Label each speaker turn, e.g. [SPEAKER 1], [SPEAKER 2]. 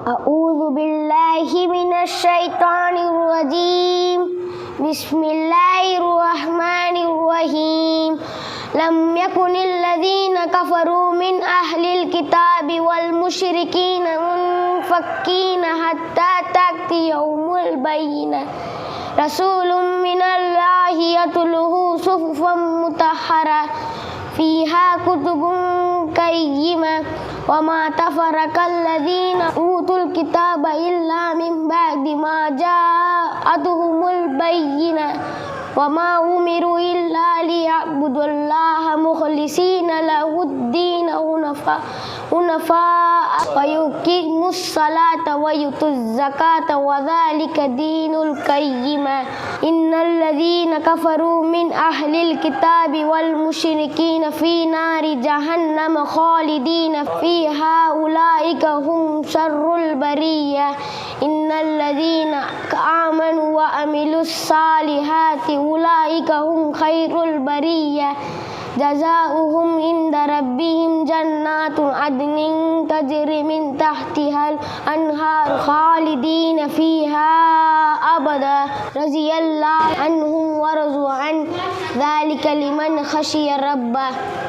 [SPEAKER 1] अऊज़ु बिल्लाहि मिनश शैतानिर रजीम बिस्मिल्लाहिर रहमानिर रहीम लम यकुनिल लज़ीना कफ़रू मिन अहलिल किताबि वल मुशरिकीन मुनफ़क्कीन हत्ता तअतियहुमुल बय्यिना रसूलुम मिनल्लाहि यतलू सुहुफ़म मुतहहरा फ़ीहा कुतुबुन क़य्यिमा वमा तफ़रक़ल लज़ीना ऊतुल किताब इल्ला मिन बअदि मा जाअतहुमुल बय्यिना वमा उमिरू इल्ला लियअबुदुल्लाह मुख़लिसीना लहुद्दीन हुनफ़ाअ व युक़ीमुस्सलाता व युतुज़ ज़काता व ज़ालिका दीनुल क़य्यिमा इन्नल लज़ीना कफ़रू मिन अहलिल किताबि वल मुशरिकीन फ़ी नारि जहन्नम ख़ालिदीन फ़ीहा उलाइका हुम शर्रुल बरिय्या इन्नल लज़ीना आमनू व अमिलुस्सालिहाति उलाइका हुम खैरुल बरिय्या जज़ाउहुम इंदा रब्बिहिम जन्नातु अदनिन तजरी मिन तहतिहल अन्हार खालिदीन फ़ीहा अबदा रज़ियल्लाहु अन्हुम व रज़ू अन ज़ालिका लिमन ख़शिया रब्बह।